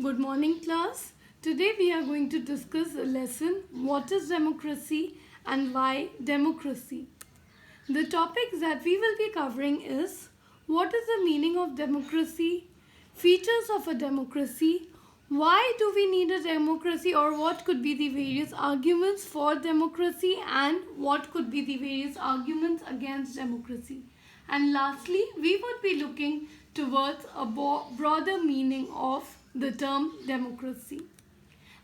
Good morning, class. Today we are going to discuss a lesson: what is democracy and why democracy. The topics that we will be covering is what is the meaning of democracy, features of a democracy, why do we need a democracy, or what could be the various arguments for democracy, and what could be the various arguments against democracy. And lastly, we would be looking towards a broader meaning of the term democracy.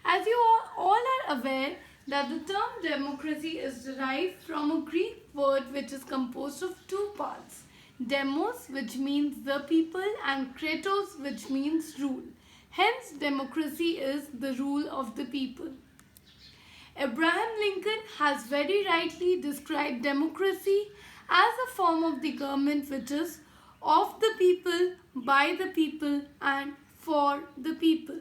As you all are aware that the term democracy is derived from a Greek word which is composed of two parts. Demos, which means the people, and kratos, which means rule. Hence, democracy is the rule of the people. Abraham Lincoln has very rightly described democracy as a form of the government which is of the people, by the people, and for the people.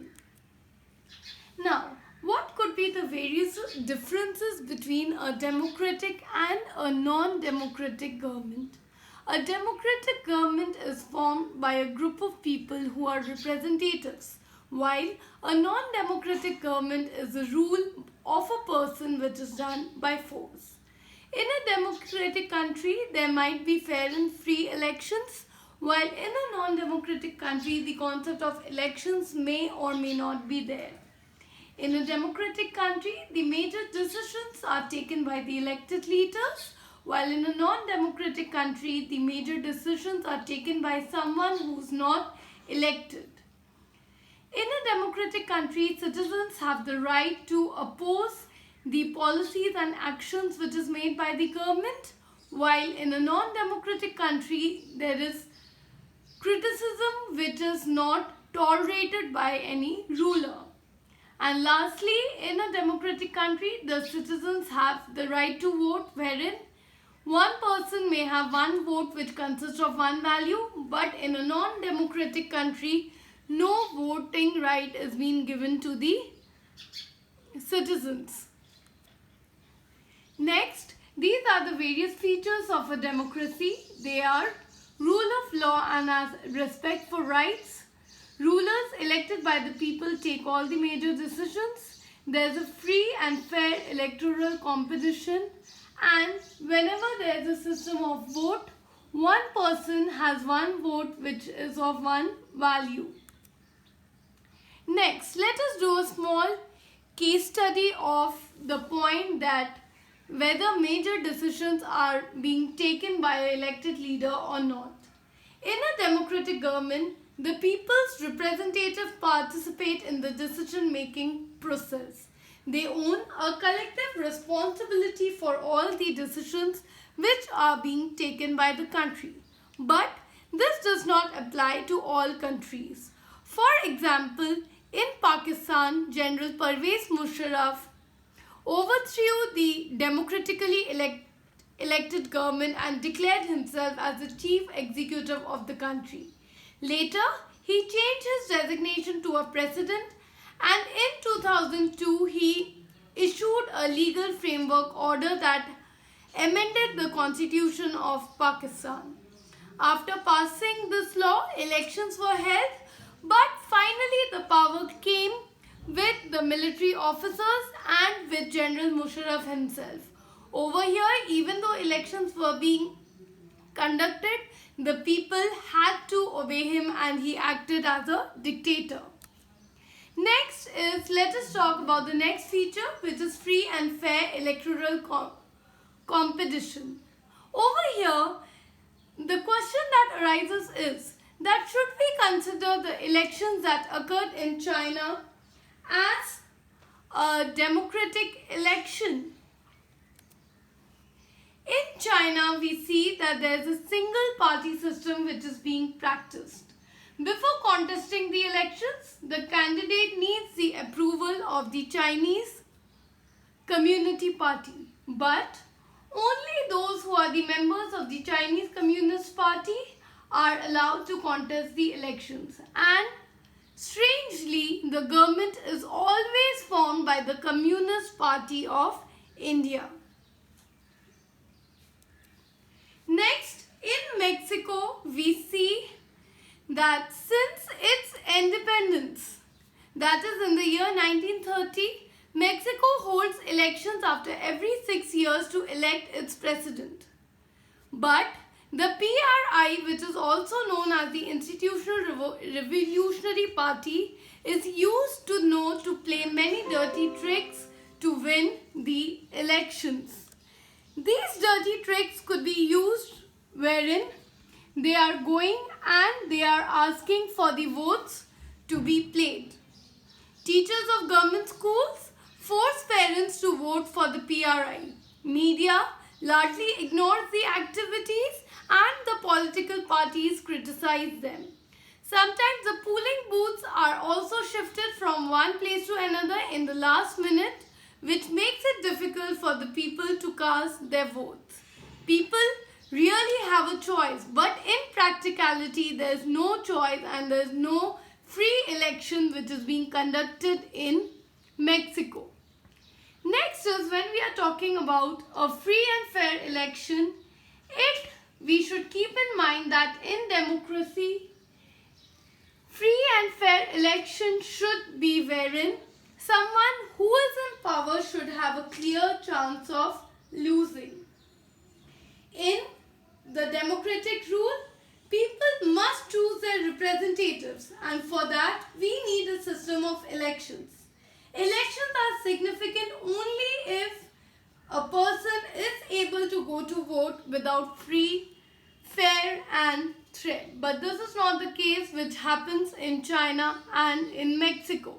Now, what could be the various differences between a democratic and a non-democratic government? A democratic government is formed by a group of people who are representatives, while a non-democratic government is a rule of a person which is done by force. In a democratic country, there might be fair and free elections, while in a non-democratic country, the concept of elections may or may not be there. In a democratic country, the major decisions are taken by the elected leaders, while in a non-democratic country, the major decisions are taken by someone who's not elected. In a democratic country, citizens have the right to oppose the policies and actions which is made by the government, while in a non-democratic country, there is criticism which is not tolerated by any ruler. And lastly, in a democratic country, the citizens have the right to vote, wherein one person may have one vote which consists of one value, but in a non-democratic country, no voting right is being given to the citizens. Next, these are the various features of a democracy. They are rule of law and as respect for rights. Rulers elected by the people take all the major decisions. There is a free and fair electoral competition, and whenever there is a system of vote, one person has one vote which is of one value. Next, let us do a small case study of the point that whether major decisions are being taken by an elected leader or not. In a democratic government, the people's representatives participate in the decision-making process. They own a collective responsibility for all the decisions which are being taken by the country. But this does not apply to all countries. For example, in Pakistan, General Pervez Musharraf overthrew the democratically elected government and declared himself as the chief executive of the country. Later, he changed his designation to a president, and in 2002 he issued a legal framework order that amended the constitution of Pakistan. After passing this law, elections were held, but finally the power came with the military officers and with General Musharraf himself. Over here, even though elections were being conducted, the people had to obey him and he acted as a dictator. Next is, let us talk about the next feature, which is free and fair electoral competition. Over here, the question that arises is that should we consider the elections that occurred in China as a democratic election? In China, we see that there is a single party system which is being practiced. Before contesting the elections, the candidate needs the approval of the Chinese Community Party. But only those who are the members of the Chinese Communist Party are allowed to contest the elections. And strangely, the government is always formed by the Communist Party of India. Next, in Mexico, we see that since its independence, that is in the year 1930, Mexico holds elections after every 6 years to elect its president. But the PRI, which is also known as the Institutional Revolutionary Party, is used to play many dirty tricks to win the elections. These dirty tricks could be used wherein they are going and they are asking for the votes to be played. Teachers of government schools force parents to vote for the PRI. Media largely ignores the activities and the political parties criticize them. Sometimes the polling booths are also shifted from one place to another in the last minute, which makes it difficult for the people to cast their votes. People really have a choice, but in practicality there is no choice and there is no free election which is being conducted in Mexico. Next is when we are talking about a free and fair election, we should keep in mind that in democracy, free and fair election should be wherein someone who is in power should have a clear chance of losing. In the democratic rule, people must choose their representatives, and for that we need a system of elections. Elections are significant only if a person is able to go to vote without free, fair and threat. But this is not the case which happens in China and in Mexico.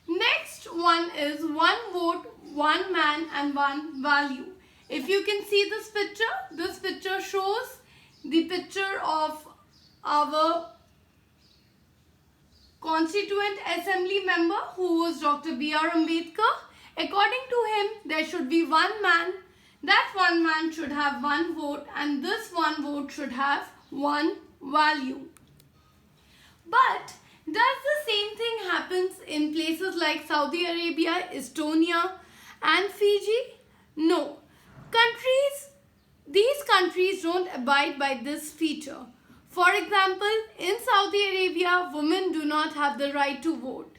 Next one is one vote, one man and one value. If you can see this picture shows the picture of our Constituent Assembly member who was Dr. B.R. Ambedkar. According to him, there should be one man. That one man should have one vote and this one vote should have one value. But does the same thing happens in places like Saudi Arabia, Estonia and Fiji? No. These countries don't abide by this feature. For example, in Saudi Arabia, women do not have the right to vote.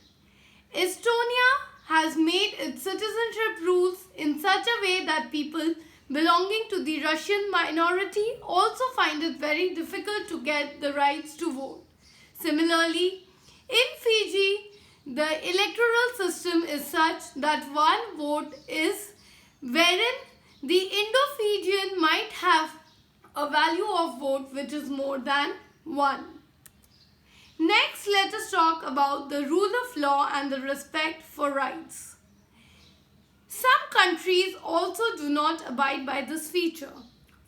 Estonia has made its citizenship rules in such a way that people belonging to the Russian minority also find it very difficult to get the rights to vote. Similarly, in Fiji, the electoral system is such that one vote is wherein the Indo-Fijian might have a value of vote which is more than 1. Next, let us talk about the rule of law and the respect for rights. Some countries also do not abide by this feature.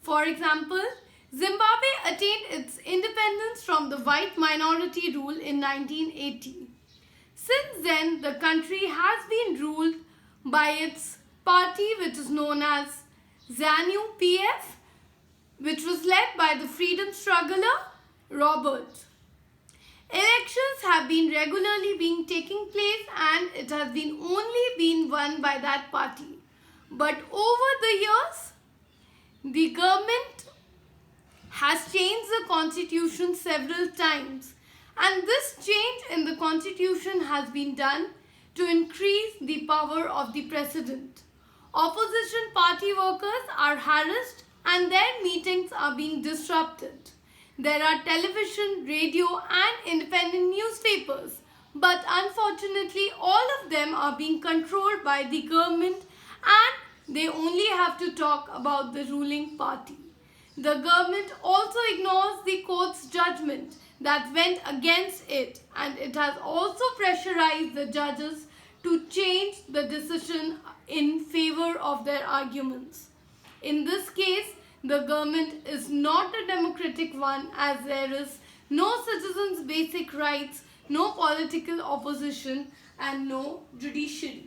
For example, Zimbabwe attained its independence from the white minority rule in 1980. Since then, the country has been ruled by its party which is known as ZANU-PF, which was led by the freedom struggler Robert. Elections have been regularly taking place and it has been only been won by that party. But over the years, the government has changed the constitution several times, and this change in the constitution has been done to increase the power of the president. Opposition party workers are harassed and their meetings are being disrupted. There are television, radio and independent newspapers, but unfortunately all of them are being controlled by the government and they only have to talk about the ruling party. The government also ignores the court's judgment that went against it, and it has also pressurized the judges to change the decision in favor of their arguments. In this case, the government is not a democratic one, as there is no citizens' basic rights, no political opposition and no judiciary.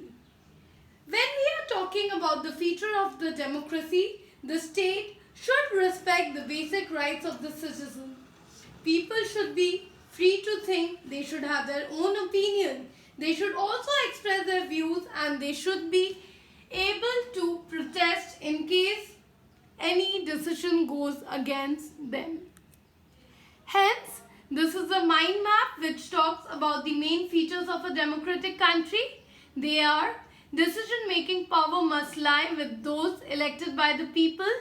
When we are talking about the feature of the democracy, the state should respect the basic rights of the citizen. People should be free to think, they should have their own opinion, they should also express their views and they should be able to protest in case any decision goes against them. Hence, This is a mind map which talks about the main features of a democratic country. They are: decision-making power must lie with those elected by the people.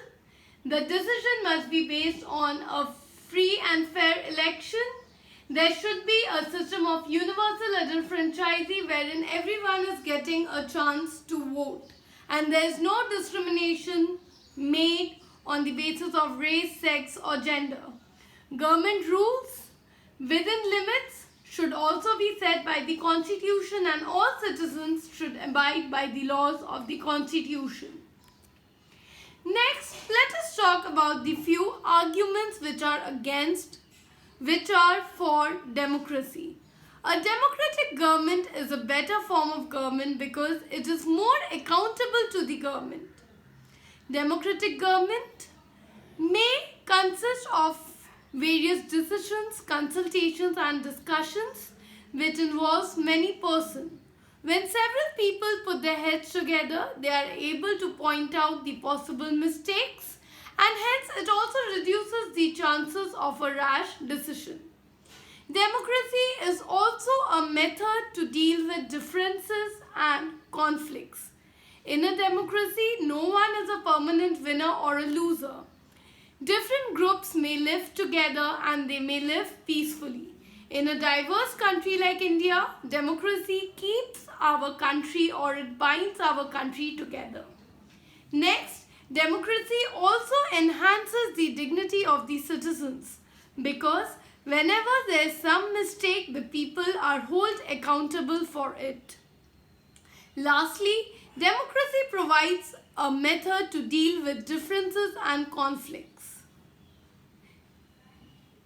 The decision must be based on a free and fair election. There should be a system of universal enfranchisement wherein everyone is getting a chance to vote, and there is no discrimination made on the basis of race, sex or gender. Government rules within limits should also be set by the Constitution, and all citizens should abide by the laws of the Constitution. Next, let us talk about the few arguments which are for democracy. A democratic government is a better form of government because it is more accountable to the government. Democratic government may consist of various decisions, consultations and discussions which involves many persons. When several people put their heads together, they are able to point out the possible mistakes, and hence it also reduces the chances of a rash decision. Democracy is also a method to deal with differences and conflicts. In a democracy, no one is a permanent winner or a loser. Different groups may live together and they may live peacefully. In a diverse country like India, democracy keeps our country, or it binds our country together. Next, democracy also enhances the dignity of the citizens, because whenever there is some mistake, the people are held accountable for it. Lastly, democracy provides a method to deal with differences and conflicts.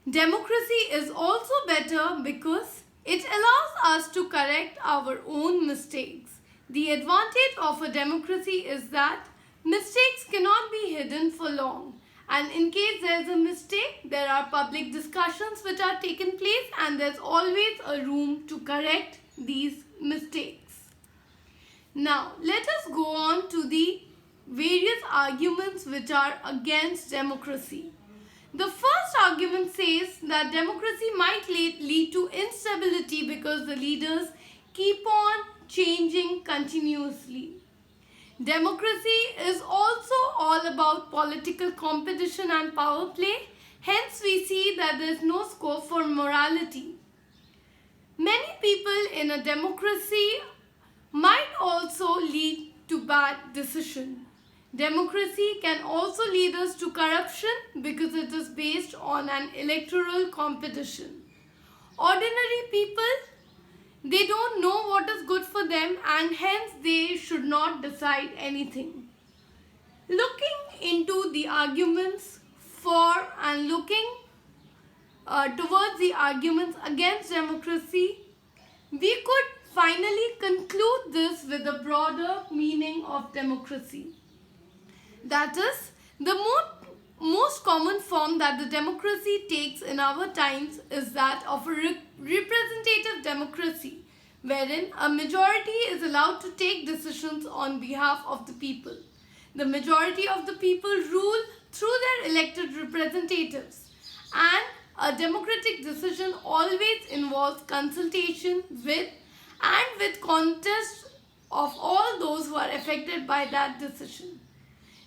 Democracy is also better because it allows us to correct our own mistakes. The advantage of a democracy is that mistakes cannot be hidden for long, and in case there is a mistake, there are public discussions which are taken place, and there is always a room to correct these mistakes. Now, let us go on to the various arguments which are against democracy. The first argument says that democracy might lead to instability because the leaders keep on changing continuously. Democracy is also all about political competition and power play. Hence, we see that there is no scope for morality. Many people in a democracy might also lead to bad decisions. Democracy can also lead us to corruption because it is based on an electoral competition. Ordinary people, they don't know what is good for them, and hence they should not decide anything. Looking into the arguments for and looking towards the arguments against democracy, we could finally conclude this with a broader meaning of democracy. That is, the most common form that the democracy takes in our times is that of a representative democracy, wherein a majority is allowed to take decisions on behalf of the people. The majority of the people rule through their elected representatives, and a democratic decision always involves consultation with contest of all those who are affected by that decision.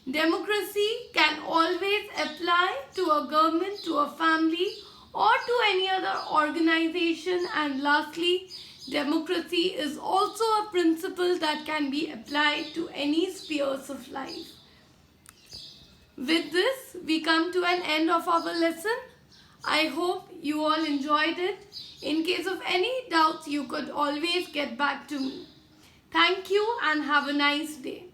Democracy can always apply to a government, to a family, or to any other organization. And lastly, democracy is also a principle that can be applied to any spheres of life. With this, we come to an end of our lesson. I hope you all enjoyed it. In case of any doubts, you could always get back to me. Thank you and have a nice day.